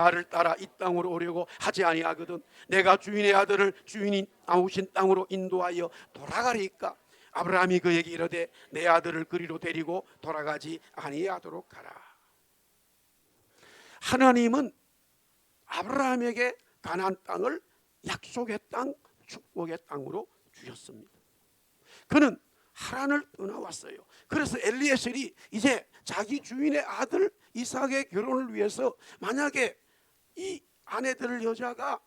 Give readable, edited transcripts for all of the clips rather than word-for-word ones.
나를 따라 이 땅으로 오려고 하지 아니하거든 내가 주인의 아들을 주인이 나오신 땅으로 인도하여 돌아가리까. 아브라함이 그에게 이르되 내 아들을 그리로 데리고 돌아가지 아니하도록 하라. 하나님은 아브라함에게 가나안 땅을 약속의 땅, 축복의 땅으로 주셨습니다. 그는 하란을 떠나왔어요. 그래서 엘리에셀이 이제 자기 주인의 아들 이삭의 결혼을 위해서 만약에 이 아내들 여자가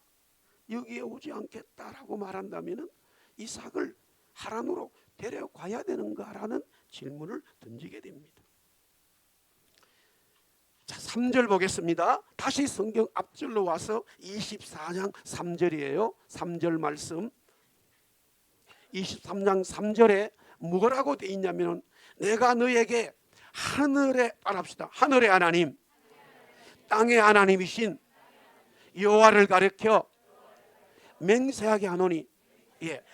여기에 오지 않겠다라고 말한다면 이삭을 하란으로 데려가야 되는가라는 질문을 던지게 됩니다. 자, 3절 보겠습니다. 다시 성경 앞절로 와서 24장 3절이에요. 3절 말씀. 23장 3절에 뭐라고 되어 있냐면 내가 너에게 하늘의 따라합시다. 하늘의 하나님, 땅의 하나님이신 여호와를 가리켜 맹세하게 하노니.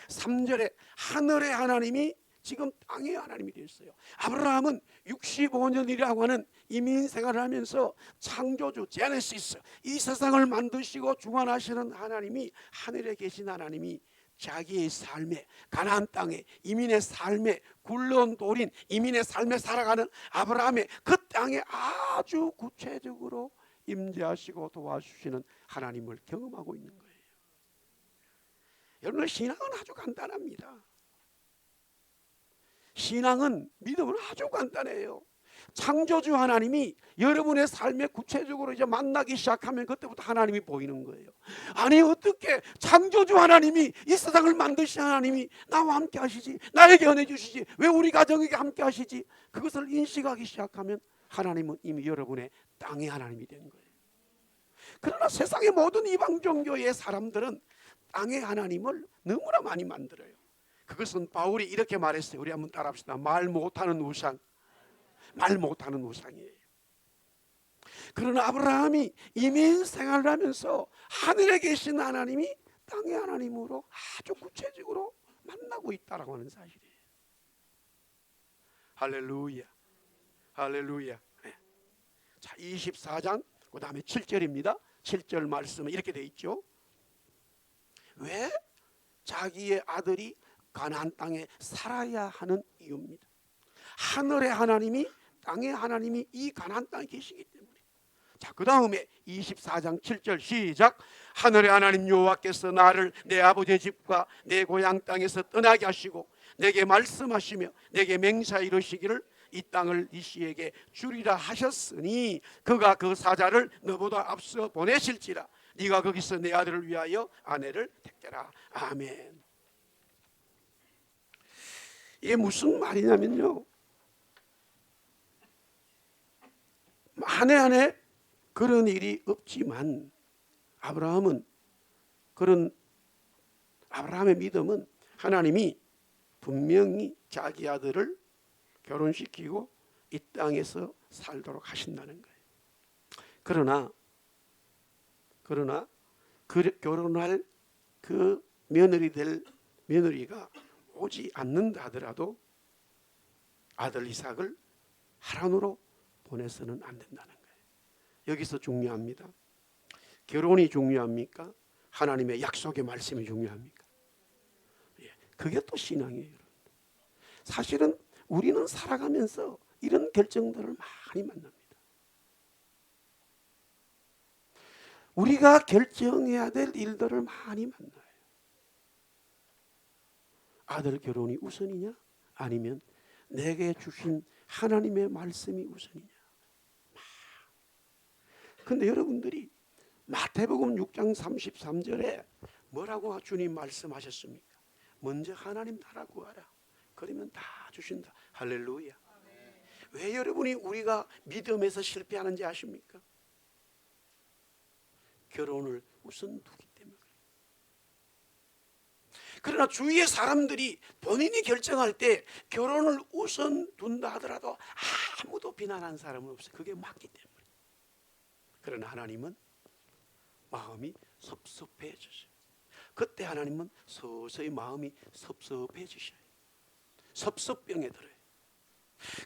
3절에 하늘의 하나님이 지금 땅의 하나님이 되었어요. 아브라함은 65년이라고 하는 이민 생활을 하면서 창조주 제네시스, 이 세상을 만드시고 주관하시는 하나님이, 하늘에 계신 하나님이 자기의 삶에, 가나안 땅에, 이민의 삶에, 굴러온 돌인 이민의 삶에 살아가는 아브라함의 그 땅에 아주 구체적으로 임재하시고 도와주시는 하나님을 경험하고 있는 거예요. 여러분, 신앙은 아주 간단합니다. 신앙은, 믿음은 아주 간단해요. 창조주 하나님이 여러분의 삶에 구체적으로 이제 만나기 시작하면 그때부터 하나님이 보이는 거예요. 아니, 어떻게 창조주 하나님이, 이 세상을 만드신 하나님이 나와 함께 하시지, 나에게 은혜 주시지, 왜 우리 가정에게 함께 하시지? 그것을 인식하기 시작하면 하나님은 이미 여러분의 땅의 하나님이 된 거예요. 그러나 세상의 모든 이방 종교의 사람들은 땅의 하나님을 너무나 많이 만들어요. 그것은 바울이 이렇게 말했어요. 우리 한번 따라합시다. 말 못하는 우상. 말 못하는 우상이에요. 그러나 아브라함이 이민 생활을 하면서 하늘에 계신 하나님이 땅의 하나님으로 아주 구체적으로 만나고 있다라고 하는 사실이에요. 할렐루야, 할렐루야. 자, 24장 그 다음에 7절입니다. 7절 말씀은 이렇게 돼 있죠. 왜? 자기의 아들이 가나안 땅에 살아야 하는 이유입니다. 하늘의 하나님이, 땅의 하나님이 이 가나안 땅에 계시기 때문에. 자, 그 다음에 24장 7절 시작. 하늘의 하나님 여호와께서 나를 내 아버지의 집과 내 고향 땅에서 떠나게 하시고 내게 말씀하시며 내게 맹세하여 이르시기를 이 땅을 이 씨에게 주리라 하셨으니 그가 그 사자를 너보다 앞서 보내실지라 네가 거기서 내 아들을 위하여 아내를 택하라. 아멘. 이게 무슨 말이냐면요, 한 해 한 해 그런 일이 없지만 아브라함의 믿음은 하나님이 분명히 자기 아들을 결혼시키고 이 땅에서 살도록 하신다는 거예요. 그러나 결혼할 그 며느리가 오지 않는다 하더라도 아들 이삭을 하란으로 보내서는 안 된다는 거예요. 여기서 중요합니다. 결혼이 중요합니까? 하나님의 약속의 말씀이 중요합니까? 그게 또 신앙이에요. 사실은 우리는 살아가면서 이런 결정들을 많이 만납니다. 우리가 결정해야 될 일들을 많이 만나요. 아들 결혼이 우선이냐? 아니면 내게 주신 하나님의 말씀이 우선이냐? 그런데 여러분들이 마태복음 6장 33절에 뭐라고 주님 말씀하셨습니까? 먼저 하나님 나라 구하라. 그러면 다 주신다. 할렐루야. 왜 여러분이 우리가 믿음에서 실패하는지 아십니까? 결혼을 우선 두기 때문에. 그러나 주위의 사람들이 본인이 결정할 때 결혼을 우선 둔다 하더라도 아무도 비난하는 사람은 없어요. 그게 맞기 때문에. 그러나 하나님은 마음이 섭섭해지셔요. 그때 하나님은 서서히 마음이 섭섭해지셔요. 섭섭병에 들어요.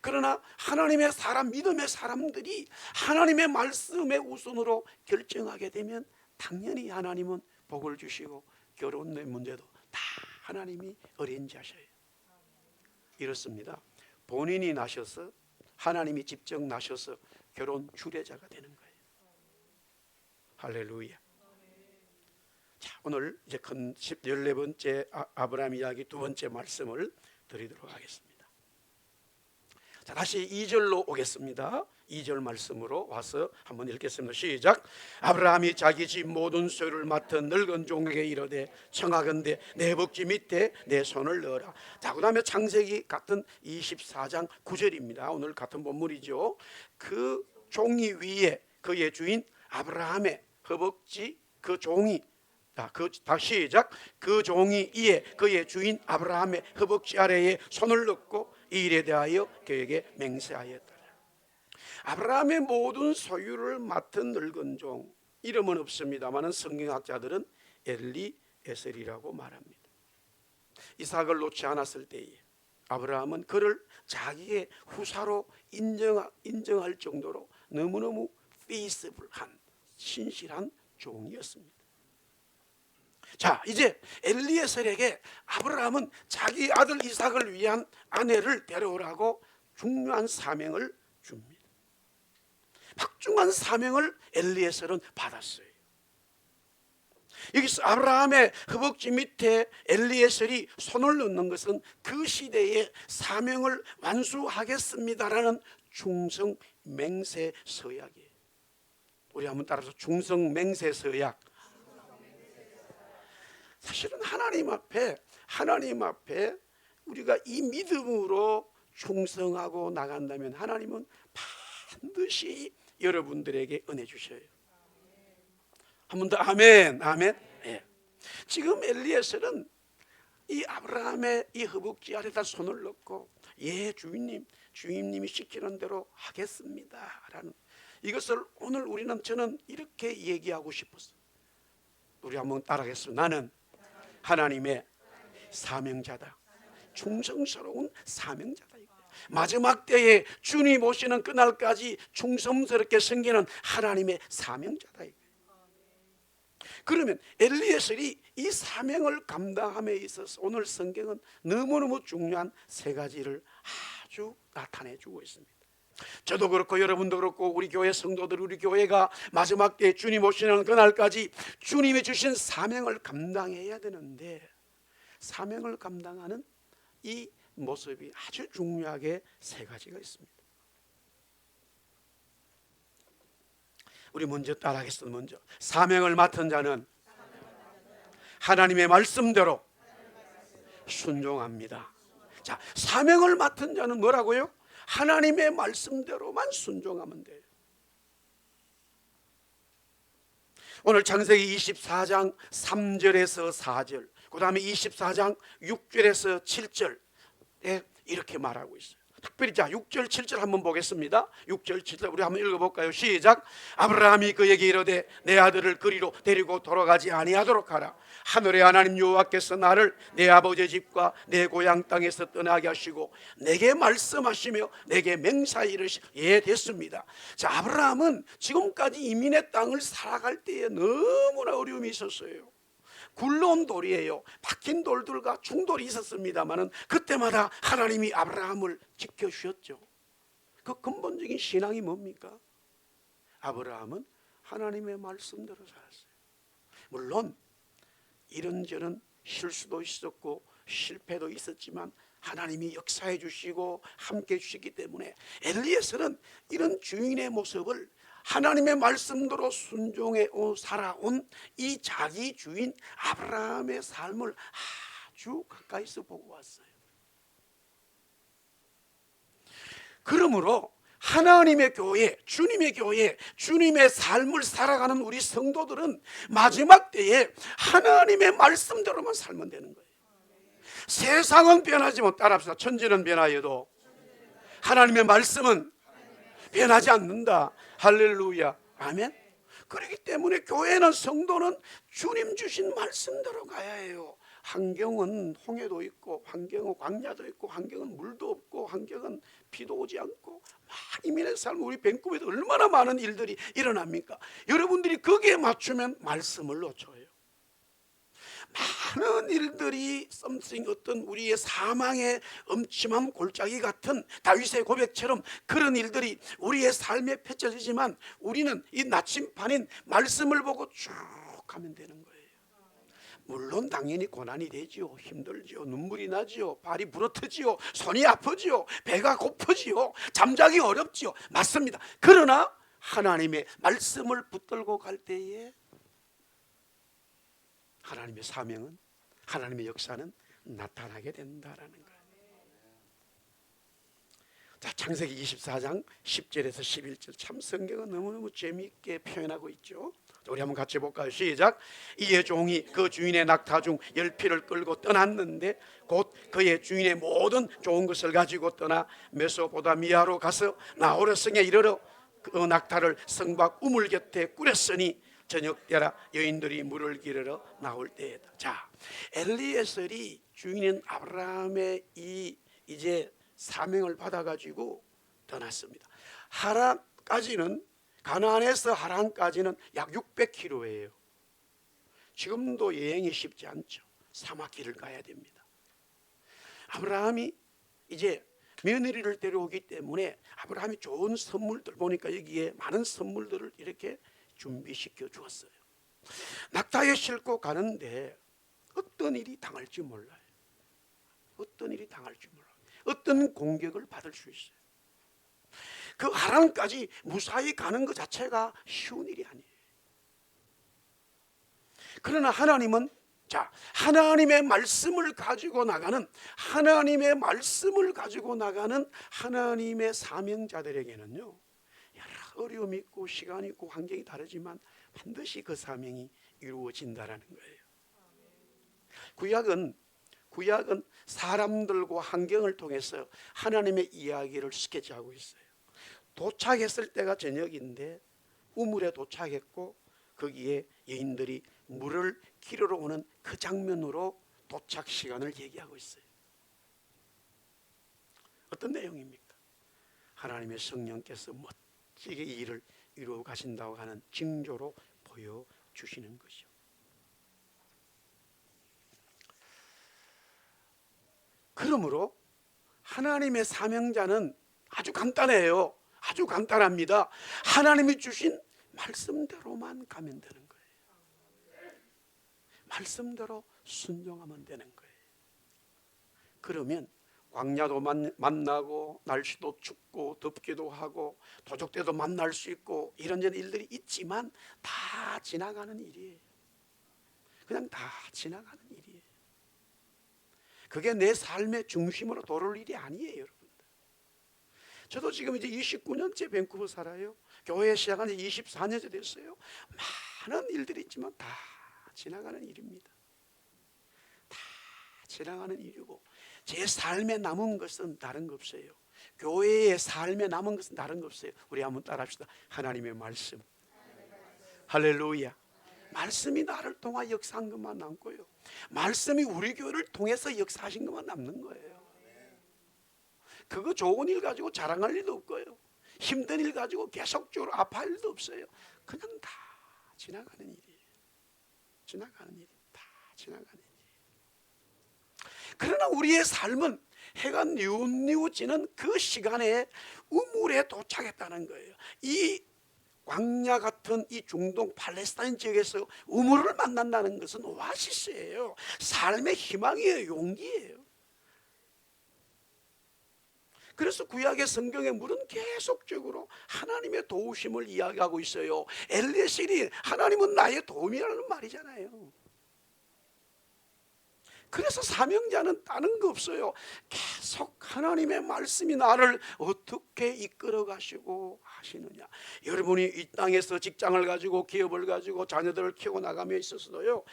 그러나 하나님의 사람, 믿음의 사람들이 하나님의 말씀의 우선으로 결정하게 되면 당연히 하나님은 복을 주시고 결혼의 문제도 다 하나님이 어레인지하셔요. 이렇습니다. 본인이 나셔서 하나님이 직접 나셔서 결혼 주례자가 되는 거예요. 할렐루야. 자, 오늘 이제 큰 14번째 아브라함 이야기 두 번째 말씀을 드리도록 하겠습니다. 자, 다시 2절로 오겠습니다. 2절 말씀으로 와서 한번 읽겠습니다. 시작. 아브라함이 자기 집 모든 소유를 맡은 늙은 종에게 이르되 청하건대 내 복지 밑에 내 손을 넣어라. 자, 그 다음에 창세기 같은 24장 9절입니다. 오늘 같은 본문이죠. 그 종이 위에 그의 주인 아브라함의 허벅지 그 종이 다시 시작. 그 종이 이에 그의 주인 아브라함의 허벅지 아래에 손을 넣고 이 일에 대하여 그에게 맹세하였다. 아브라함의 모든 소유를 맡은 늙은 종, 이름은 없습니다만 성경학자들은 엘리에셀이라고 말합니다. 이삭을 놓지 않았을 때에 아브라함은 그를 자기의 후사로 인정할 정도로 너무너무 페이스블한 신실한 종이었습니다. 자, 이제 엘리에셀에게 아브라함은 자기 아들 이삭을 위한 아내를 데려오라고 중요한 사명을 줍니다. 막중한 사명을 엘리에셀은 받았어요. 여기서 아브라함의 허벅지 밑에 엘리에셀이 손을 넣는 것은 그 시대의 사명을 완수하겠습니다라는 충성 맹세 서약이에요. 우리 한번 따라서 충성 맹세 서약. 사실은 하나님 앞에 우리가 이 믿음으로 충성하고 나간다면 하나님은 반드시 여러분들에게 은혜 주셔요. 한 번 더 아멘. 아멘. 네. 지금 엘리에셀은 이 아브라함의 이 허벅지 아래다 손을 넣고 예 주인님이 시키는 대로 하겠습니다라는 이것을 오늘 저는 이렇게 얘기하고 싶었어요. 우리 한번 따라하겠습니다. 나는 하나님의 사명자다. 충성스러운 사명자다. 마지막 때에 주님 오시는 그날까지 충성스럽게 섬기는 하나님의 사명자다. 그러면 엘리에셀이 이 사명을 감당함에 있어서 오늘 성경은 너무너무 중요한 세 가지를 아주 나타내 주고 있습니다. 저도 그렇고 여러분도 그렇고 우리 교회 성도들, 우리 교회가 마지막 때 주님 오시는 그날까지 주님이 주신 사명을 감당해야 되는데, 사명을 감당하는 이 모습이 아주 중요하게 세 가지가 있습니다. 우리 먼저 따라하겠습니다. 먼저 사명을 맡은 자는 하나님의 말씀대로 순종합니다. 자, 사명을 맡은 자는 뭐라고요? 하나님의 말씀대로만 순종하면 돼요. 오늘 창세기 24장 3절에서 4절, 그 다음에 24장 6절에서 7절에 이렇게 말하고 있어요. 특별히 자 6절 7절 한번 보겠습니다. 6절 7절 우리 한번 읽어볼까요? 시작. 아브라함이 그에게 이르되 내 아들을 그리로 데리고 돌아가지 아니하도록 하라. 하늘의 하나님 여호와께서 나를 내 아버지 집과 내 고향 땅에서 떠나게 하시고 내게 말씀하시며 내게 맹세하여 이르시되 예 됐습니다. 자, 아브라함은 지금까지 이민의 땅을 살아갈 때에 너무나 어려움이 있었어요. 굴러온 돌이에요. 박힌 돌들과 충돌이 있었습니다마는 그때마다 하나님이 아브라함을 지켜주셨죠. 그 근본적인 신앙이 뭡니까? 아브라함은 하나님의 말씀대로 살았어요. 물론 이런저런 실수도 있었고 실패도 있었지만 하나님이 역사해 주시고 함께 해주시기 때문에 엘리에셀은 이런 주인의 모습을 하나님의 말씀대로 순종해 살아온 이 자기 주인 아브라함의 삶을 아주 가까이서 보고 왔어요. 그러므로 하나님의 교회, 주님의 삶을 살아가는 우리 성도들은 마지막 때에 하나님의 말씀대로만 살면 되는 거예요. 세상은 변하지만 따라합시다. 천지는 변하여도 하나님의 말씀은 변하지 않는다. 할렐루야. 아멘. 그렇기 때문에 교회는 성도는 주님 주신 말씀대로 가야 해요. 환경은 홍해도 있고, 환경은 광야도 있고, 환경은 물도 없고, 환경은 비도 오지 않고, 이민의 삶, 우리 밴쿠버에도 얼마나 많은 일들이 일어납니까? 여러분들이 거기에 맞추면 말씀을 놓쳐요. 많은 일들이 어떤 우리의 사망의 음침한 골짜기 같은 다윗의 고백처럼 그런 일들이 우리의 삶에 펼쳐지지만 우리는 이 나침판인 말씀을 보고 쭉 가면 되는 거예요. 물론 당연히 고난이 되지요. 힘들지요. 눈물이 나지요. 발이 부러뜨지요. 손이 아프지요. 배가 고프지요. 잠자기 어렵지요. 맞습니다. 그러나 하나님의 말씀을 붙들고 갈 때에 하나님의 사명은, 하나님의 역사는 나타나게 된다라는 거예요. 자, 창세기 24장 10절에서 11절, 참 성경은 너무너무 재미있게 표현하고 있죠. 우리 한번 같이 볼까요? 시작. 이의 종이 그 주인의 낙타 중 10피를 끌고 떠났는데 곧 그의 주인의 모든 좋은 것을 가지고 떠나 메소포타미아로 가서 나홀의 성에 이르러 그 낙타를 성 밖 우물 곁에 꾸렸으니 저녁 때라 여인들이 물을 기르러 나올 때에다. 자, 엘리에셀이 주인인 아브라함의 이제 사명을 받아가지고 떠났습니다. 하란까지는, 가나안에서 하란까지는 약 600km예요. 지금도 여행이 쉽지 않죠. 사막길을 가야 됩니다. 아브라함이 이제 며느리를 데려오기 때문에 아브라함이 좋은 선물들, 보니까 여기에 많은 선물들을 이렇게 준비시켜 주었어요. 낙타에 싣고 가는데 어떤 일이 당할지 몰라요. 어떤 일이 당할지 몰라요. 어떤 공격을 받을 수 있어요. 그 하란까지 무사히 가는 것 자체가 쉬운 일이 아니에요. 그러나 하나님은, 자, 하나님의 말씀을 가지고 나가는, 하나님의 말씀을 가지고 나가는 하나님의 사명자들에게는요, 여러 어려움이 있고 시간이 있고 환경이 다르지만 반드시 그 사명이 이루어진다라는 거예요. 구약은 사람들과 환경을 통해서 하나님의 이야기를 스케치하고 있어요. 도착했을 때가 저녁인데 우물에 도착했고 거기에 여인들이 물을 기르러 오는 그 장면으로 도착 시간을 얘기하고 있어요. 어떤 내용입니까? 하나님의 성령께서 멋지게 이 일을 이루어 가신다고 하는 징조로 보여주시는 것이죠. 그러므로 하나님의 사명자는 아주 간단해요. 아주 간단합니다. 하나님이 주신 말씀대로만 가면 되는 거예요. 말씀대로 순종하면 되는 거예요. 그러면 광야도 만나고 날씨도 춥고 덥기도 하고 도적 때도 만날 수 있고 이런저런 일들이 있지만 다 지나가는 일이에요. 그냥 다 지나가는 일이에요. 그게 내 삶의 중심으로 돌을 일이 아니에요, 여러분들. 저도 지금 이제 29년째 밴쿠버 살아요. 교회 시작한 지 24년째 됐어요. 많은 일들이 있지만 다 지나가는 일입니다. 다 지나가는 일이고 제 삶에 남은 것은 다른 거 없어요. 교회의 삶에 남은 것은 다른 거 없어요. 우리 한번 따라합시다. 하나님의 말씀. 할렐루야. 말씀이 나를 통하 역사한 것만 남고요. 말씀이 우리 교회를 통해서 역사하신 것만 남는 거예요. 그거 좋은 일 가지고 자랑할 일도 없고요. 힘든 일 가지고 계속적으로 아파할 일도 없어요. 그냥 다 지나가는 일이에요. 지나가는 일이 다 지나가는 일이에요. 그러나 우리의 삶은 해가 뉘우뉘우지는 그 시간에 우물에 도착했다는 거예요. 이 광야 같은 이 중동 팔레스타인 지역에서 우물을 만난다는 것은 오아시스예요. 삶의 희망이에요. 용기예요. 그래서 구약의 성경의 물은 계속적으로 하나님의 도우심을 이야기하고 있어요. 엘리에셀이 하나님은 나의 도움이라는 말이잖아요. 그래서 사명자는 다른 거 없어요. 계속 하나님의 말씀이 나를 어떻게 이끌어 가시고 하시느냐. 여러분이 이 땅에서 직장을 가지고 기업을 가지고 자녀들을 키워 나가며 있어서도요,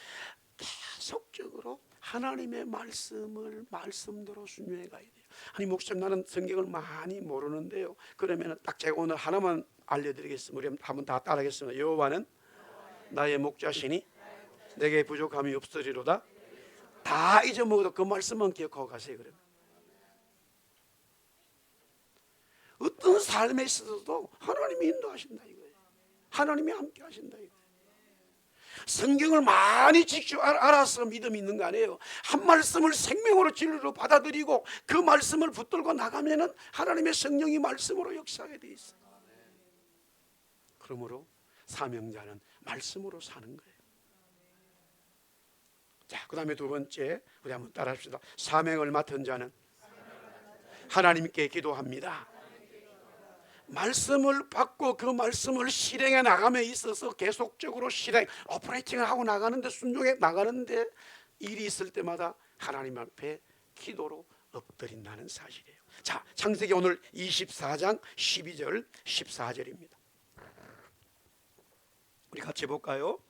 계속적으로 하나님의 말씀을 말씀대로 순종해 가야 돼요. 아니 목사님 나는 성경을 많이 모르는데요. 그러면 딱 제가 오늘 하나만 알려드리겠습니다. 우리 한번 다 따라하겠습니다. 여호와는 나의 목자시니 내게 부족함이 없으리로다. 딱 다 잊어먹어도 그 말씀은 기억하고 가세요. 그러면 어떤 삶에 있어서도 하나님이 인도하신다 이거예요. 하나님이 함께 하신다 이거예요. 성경을 많이 직접 알아서 믿음이 있는 거 아니에요. 한 말씀을 생명으로 진리로 받아들이고 그 말씀을 붙들고 나가면은 하나님의 성령이 말씀으로 역사하게 돼 있어요. 그러므로 사명자는 말씀으로 사는 거예요. 자, 그 다음에 두 번째, 우리 한번 따라합시다. 사명을 맡은 자는 하나님께 기도합니다. 말씀을 받고 그 말씀을 실행해 나감에 있어서 계속적으로 실행, 오퍼레이팅을 하고 나가는데, 순종해 나가는데 일이 있을 때마다 하나님 앞에 기도로 엎드린다는 사실이에요. 자, 창세기 오늘 24장 12절 14절입니다. 우리 같이 볼까요?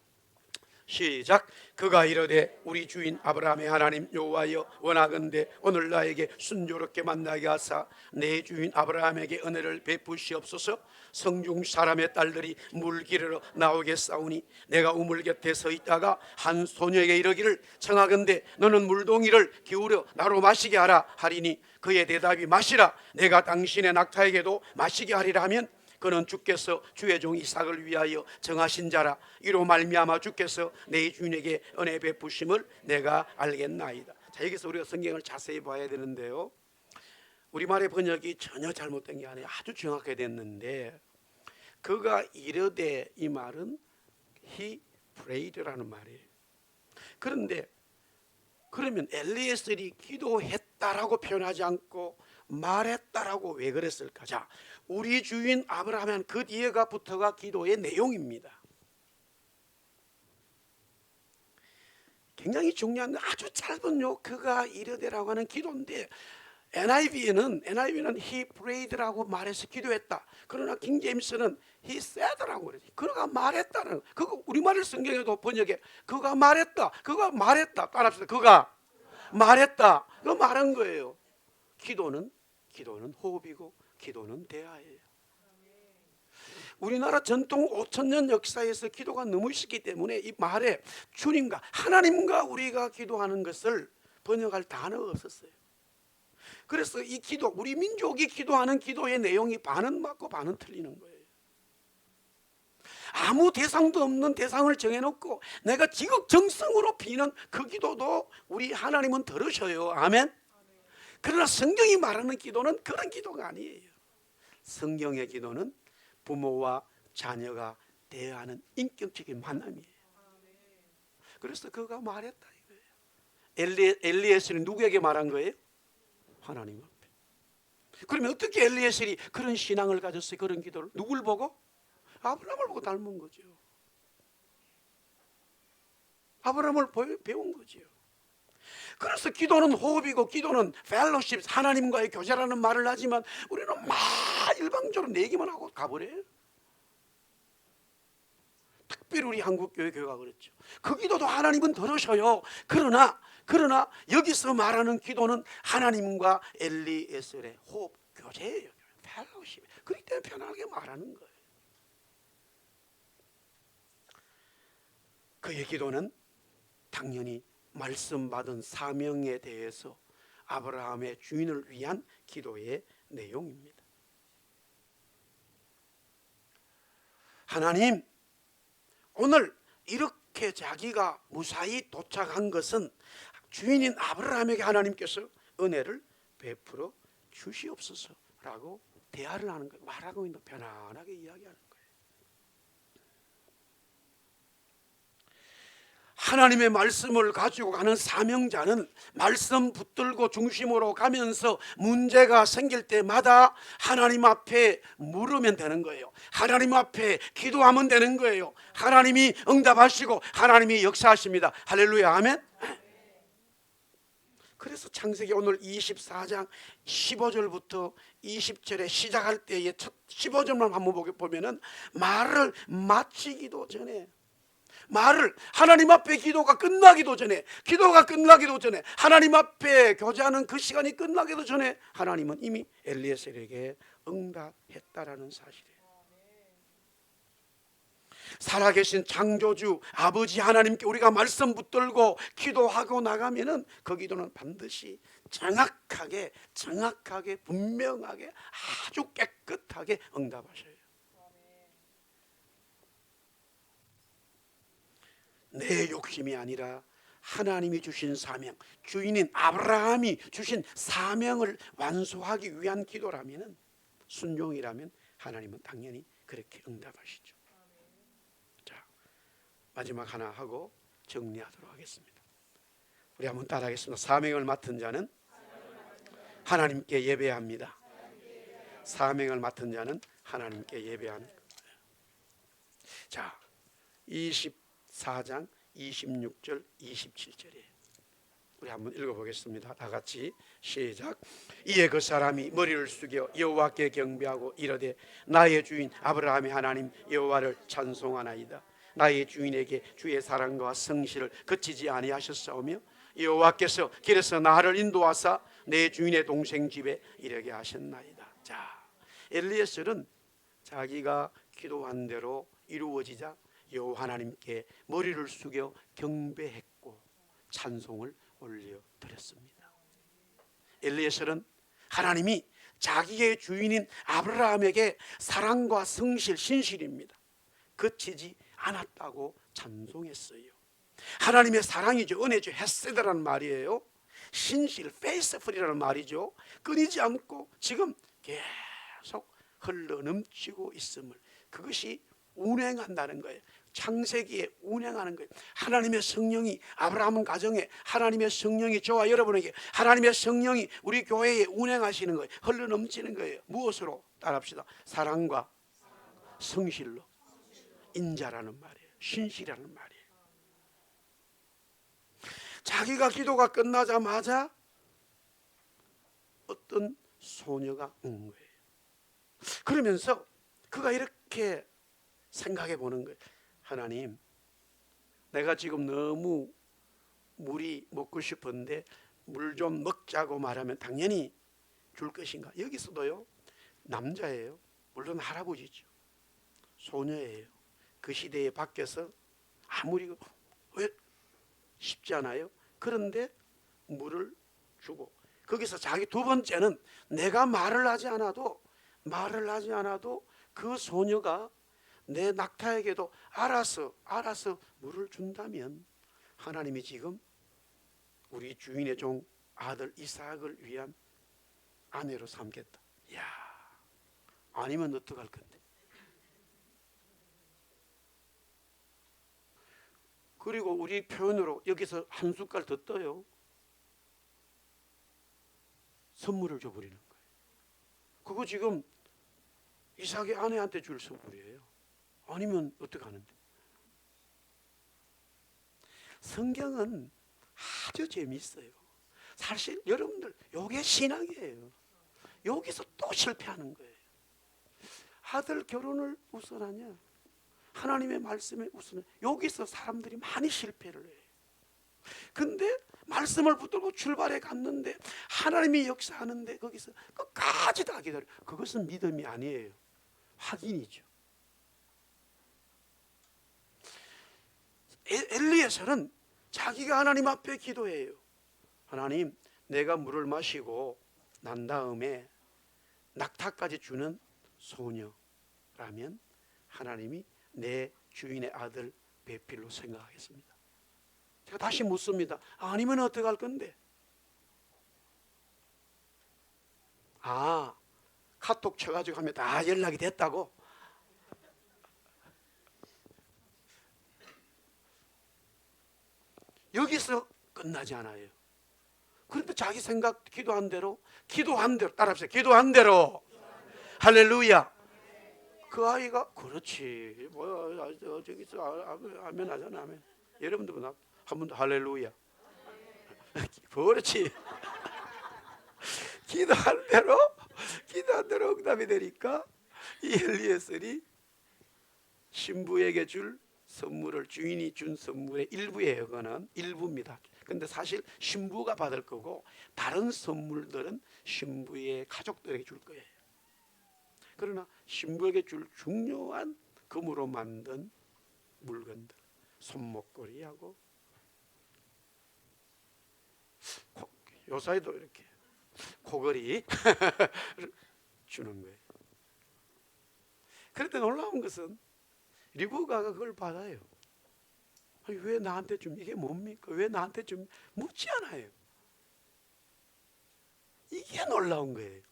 시작. 그가 이르되 우리 주인 아브라함의 하나님 여호와여, 원하건대 오늘 나에게 순조롭게 만나게 하사 내 주인 아브라함에게 은혜를 베푸시옵소서. 성중 사람의 딸들이 물 기르러 나오겠사오니 내가 우물 곁에 서 있다가 한 소녀에게 이르기를 청하건대 너는 물동이를 기울여 나로 마시게 하라 하리니 그의 대답이 마시라. 내가 당신의 낙타에게도 마시게 하리라 하면 그는 주께서 주의 종 이삭을 위하여 정하신 자라. 이로 말미암아 주께서 내 주인에게 은혜 베푸심을 내가 알겠나이다. 자, 여기서 우리가 성경을 자세히 봐야 되는데요, 우리말의 번역이 전혀 잘못된 게 아니에요. 아주 정확하게 됐는데, 그가 이르되 이 말은 he prayed라는 말이에요. 그런데 그러면 엘리에셀이 기도했다라고 표현하지 않고 말했다라고 왜 그랬을까? 자, 우리 주인 아브라함은 그 뒤에가 부터가 기도의 내용입니다. 굉장히 중요한 아주 짧은 그가 이르되라고 하는 기도인데, NIV는 he prayed라고 말해서 기도했다. 그러나 킹 제임스는 he said라고 그러지. 그가 말했다는, 그거 우리말을 성경에도 번역해 그가 말했다. 그가 말했다. 따라합시다. 그가 말했다. 그 말한 거예요. 기도는 호흡이고 기도는 대화예요. 우리나라 전통 5,000년 역사에서 기도가 너무 쉽기 때문에 이 말에 주님과 하나님과 우리가 기도하는 것을 번역할 단어가 없었어요. 그래서 이 기도, 우리 민족이 기도하는 기도의 내용이 반은 맞고 반은 틀리는 거예요. 아무 대상도 없는 대상을 정해놓고 내가 지극정성으로 비는 그 기도도 우리 하나님은 들으셔요. 아멘. 그러나 성경이 말하는 기도는 그런 기도가 아니에요. 성경의 기도는 부모와 자녀가 대하는 인격적인 만남이에요. 그래서 그가 말했다 이거예요. 엘리에셀이 누구에게 말한 거예요? 하나님 앞에. 그러면 어떻게 엘리에셀이 그런 신앙을 가졌어요? 그런 기도를 누굴 보고? 아브라함을 보고 닮은 거죠. 아브라함을 배운 거죠. 그래서 기도는 호흡이고 기도는 펠로십, 하나님과의 교제라는 말을 하지만 우리는 막 일방적으로 내기만 하고 가버려요. 특별히 우리 한국교회 교회가 그랬죠. 그 기도도 하나님은 들으셔요. 그러나 여기서 말하는 기도는 하나님과 엘리에셀의 호흡, 교제예요. 펠로십. 그렇기 때문에 편하게 말하는 거예요. 그의 기도는 당연히 말씀 받은 사명에 대해서 아브라함의 주인을 위한 기도의 내용입니다. 하나님, 오늘 이렇게 자기가 무사히 도착한 것은 주인인 아브라함에게 하나님께서 은혜를 베풀어 주시옵소서라고 대화를 하는 거예요. 말하고 있는, 편안하게 이야기하는 거예요. 하나님의 말씀을 가지고 가는 사명자는 말씀 붙들고 중심으로 가면서 문제가 생길 때마다 하나님 앞에 물으면 되는 거예요. 하나님 앞에 기도하면 되는 거예요. 하나님이 응답하시고 하나님이 역사하십니다. 할렐루야, 아멘. 그래서 창세기 오늘 24장 15절부터 20절에 시작할 때의 첫 15절만 한번 보면은 말을 마치기도 전에, 말을 하나님 앞에 기도가 끝나기도 전에 하나님 앞에 교제하는 그 시간이 끝나기도 전에 하나님은 이미 엘리에셀에게 응답했다라는 사실이에요. 살아계신 창조주 아버지 하나님께 우리가 말씀 붙들고 기도하고 나가면은 그 기도는 반드시 정확하게 분명하게 아주 깨끗하게 응답하셔요. 내 욕심이 아니라 하나님이 주신 사명, 주인인 아브라함이 주신 사명을 완수하기 위한 기도라면, 순종이라면 하나님은 당연히 그렇게 응답하시죠. 자, 마지막 하나 하고 정리하도록 하겠습니다. 우리 한번 따라하겠습니다. 사명을 맡은 자는 하나님께 예배합니다. 사명을 맡은 자는 하나님께 예배하는 거예요. 자, 24장 26절 27절이에요. 우리 한번 읽어보겠습니다. 다 같이 시작. 이에 그 사람이 머리를 숙여 여호와께 경배하고 이르되 나의 주인 아브라함의 하나님 여호와를 찬송하나이다. 나의 주인에게 주의 사랑과 성실을 그치지 아니하셨사오며 여호와께서 길에서 나를 인도하사 내 주인의 동생 집에 이르게 하셨나이다. 자, 엘리에셀은 자기가 기도한 대로 이루어지자 여호와 하나님께 머리를 숙여 경배했고 찬송을 올려드렸습니다. 엘리에셀은 하나님이 자기의 주인인 아브라함에게 사랑과 성실, 신실입니다. 그치지 않았다고 찬송했어요. 하나님의 사랑이죠. 은혜죠. 헤세드라는 말이에요. 신실, 페이스풀이라는 말이죠. 끊이지 않고 지금 계속 흘러넘치고 있음을, 그것이 운행한다는 거예요. 창세기에 운행하는 거예요. 하나님의 성령이 아브라함 가정에, 하나님의 성령이 저와 여러분에게, 하나님의 성령이 우리 교회에 운행하시는 거예요. 흘러넘치는 거예요. 무엇으로? 따라합시다. 사랑과 성실로. 인자라는 말이에요. 신실이라는 말이에요. 자기가 기도가 끝나자마자 어떤 소녀가 온 거예요. 그러면서 그가 이렇게 생각해 보는 거예요. 하나님, 내가 지금 너무 물이 먹고 싶은데 물 좀 먹자고 말하면 당연히 줄 것인가? 여기서도요, 남자예요. 물론 할아버지죠. 소녀예요. 그 시대에 밖에서 아무리 왜 쉽지 않아요? 그런데 물을 주고, 거기서 자기 두 번째는 내가 말을 하지 않아도 그 소녀가 내 낙타에게도 알아서 물을 준다면 하나님이 지금 우리 주인의 종 아들 이삭을 위한 아내로 삼겠다. 이야, 아니면 어떡할 건데? 그리고 우리 표현으로 여기서 한 숟갈 더 떠요. 선물을 줘버리는 거예요. 그거 지금 이삭의 아내한테 줄 선물이에요. 아니면 어떡하는데? 성경은 아주 재미있어요. 사실 여러분들 이게 신앙이에요. 여기서 또 실패하는 거예요. 아들 결혼을 우선하냐, 하나님의 말씀에 우선하냐, 여기서 사람들이 많이 실패를 해요. 근데 말씀을 붙들고 출발해 갔는데 하나님이 역사하는데 거기서 끝까지 다 기다려. 그것은 믿음이 아니에요. 확인이죠. 엘리에셀은 자기가 하나님 앞에 기도해요. 하나님, 내가 물을 마시고 난 다음에 낙타까지 주는 소녀라면 하나님이 내 주인의 아들 배필로 생각하겠습니다. 제가 다시 묻습니다. 아니면 어떡할 건데? 카톡 쳐가지고 하면 다 연락이 됐다고? 여기서 끝나지 않아요. 그런데 자기 생각, 기도한 대로 따라합시다. 기도한 대로. 할렐루야. 그 아이가 그렇지, 뭐야, 저기서 아멘 하잖아. 아멘. 여러분들 한 번 더 할렐루야. 그렇지. 기도한 대로 응답이 되니까 이 엘리에셀이 신부에게 줄 선물을, 주인이 준 선물의 일부예요. 그거는 일부입니다. 근데 사실 신부가 받을 거고 다른 선물들은 신부의 가족들에게 줄 거예요. 그러나 신부에게 줄 중요한 금으로 만든 물건들, 손목걸이하고 요 사이도 이렇게 코걸이 주는 거예요. 그런데 놀라운 것은 리브가가 그걸 받아요. 아니, 왜 나한테 좀 이게 뭡니까? 왜 나한테 좀 묻지 않아요? 이게 놀라운 거예요.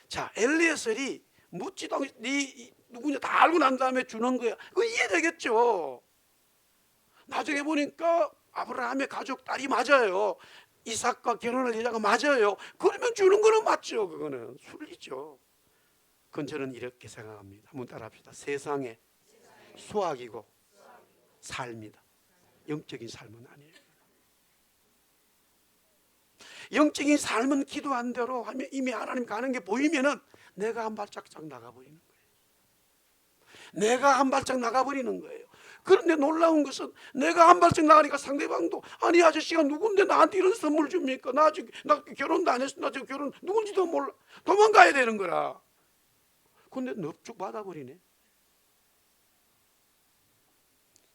자, 엘리에셀이 묻지도 않고 네 누구냐 다 알고 난 다음에 주는 거야. 그거 이해되겠죠. 나중에 보니까 아브라함의 가족 딸이 맞아요. 이삭과 결혼할 여자가 맞아요. 그러면 주는 거는 맞죠. 그거는 순리죠. 그건 저는 이렇게 생각합니다. 한번 따라합시다. 세상의 수학이고 삶이다. 영적인 삶은 아니에요. 영적인 삶은 기도한 대로 하면 이미 하나님 가는 게 보이면은 내가 한 발짝 나가버리는 거예요. 내가 한 발짝 나가버리는 거예요. 그런데 놀라운 것은 내가 한 발짝 나가니까 상대방도 아니 아저씨가 누군데 나한테 이런 선물 줍니까? 나 결혼도 안 했어. 나 지금 결혼 누군지도 몰라. 도망가야 되는 거라. 근데 넙죽 받아버리네.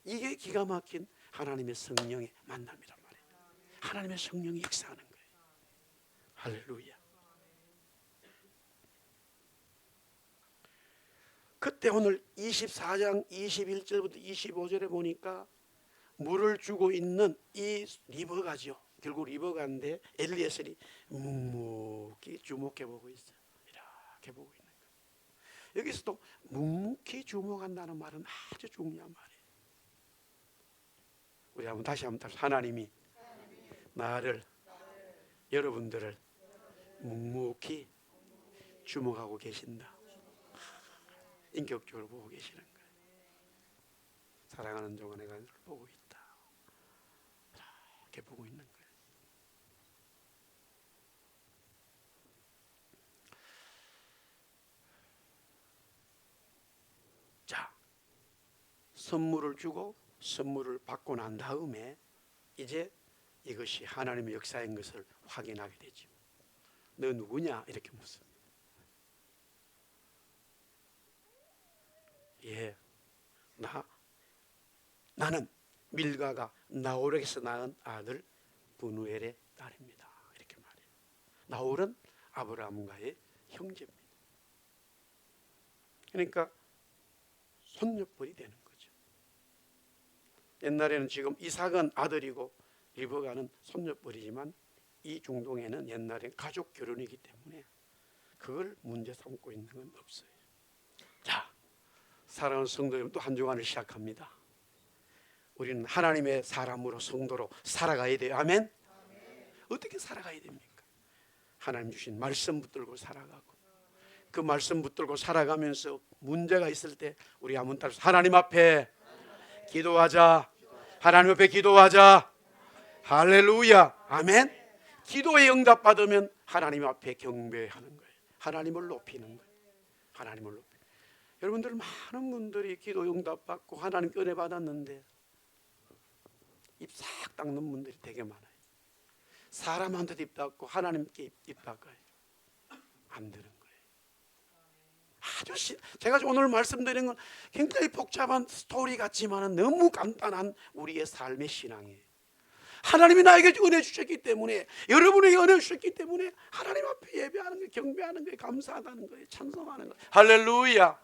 이게 기가 막힌 하나님의 성령의 만남이란 말이에요. 하나님의 성령이 역사하는 거예요. 할렐루야. 그때 오늘 24장 21절부터 25절에 보니까 물을 주고 있는 이 리버가죠. 결국 리버가인데 엘리에셀이 묵묵히 주목해 보고 있어요. 이렇게 보고 있는 거예요. 여기서도 묵묵히 주목한다는 말은 아주 중요한 말이에요. 우리 다시 한번 하나님이 나를 여러분들을 묵묵히 주목하고 계신다. 인격적으로 보고 계시는 거예요. 사랑하는 종아 내가 너를 보고 있다. 이렇게 보고 있는 거예요. 자, 선물을 주고 선물을 받고 난 다음에 이제 이것이 하나님의 역사인 것을 확인하게 되죠. 너 누구냐? 이렇게 묻습니다. 예, 나는 밀가가 나홀에게서 낳은 아들 브누엘의 딸입니다. 이렇게 말해요. 나홀은 아브라함과의 형제입니다. 그러니까 손녀뻘이 되는 거죠. 옛날에는 지금 이삭은 아들이고 리브가는 손녀뻘이지만 이 중동에는 옛날에 가족 결혼이기 때문에 그걸 문제 삼고 있는 건 없어요. 자, 사랑하는 성도 여러분, 또 한 주간을 시작합니다. 우리는 하나님의 사람으로 성도로 살아가야 돼요. 아멘? 어떻게 살아가야 됩니까? 하나님 주신 말씀 붙들고 살아가고 그 말씀 붙들고 살아가면서 문제가 있을 때 우리 한번 따라서 하나님 앞에 기도하자. 하나님 앞에 기도하자. 할렐루야. 아멘. 기도에 응답받으면 하나님 앞에 경배하는 거예요. 하나님을 높이는 거예요. 하나님을 높이는 거예요. 여러분들 많은 분들이 기도 응답받고 하나님 은혜 받았는데 입 싹 닦는 분들이 되게 많아요. 사람한테도 입 닦고 하나님께 입 닦아요. 안 되는 거예요. 제가 오늘 말씀드린 건 굉장히 복잡한 스토리 같지만 너무 간단한 우리의 삶의 신앙이에요. 하나님이 나에게 은혜 주셨기 때문에, 여러분에게 은혜 주셨기 때문에 하나님 앞에 예배하는 거예요. 경배하는 거예요. 감사하다는 거예요. 찬송하는 거예요. 할렐루야.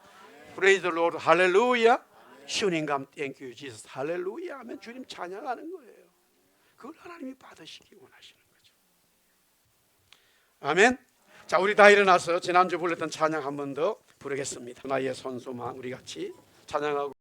Praise the Lord. 할렐루야. 주님 감 Thank you Jesus. 할렐루야 하면 주님 찬양하는 거예요. 그걸 하나님이 받으시기 원하시는 거죠. 아멘. 자, 우리 다 일어나서 지난주 불렀던 찬양 한 번 더 부르겠습니다. 나의 선수만 우리 같이 찬양하고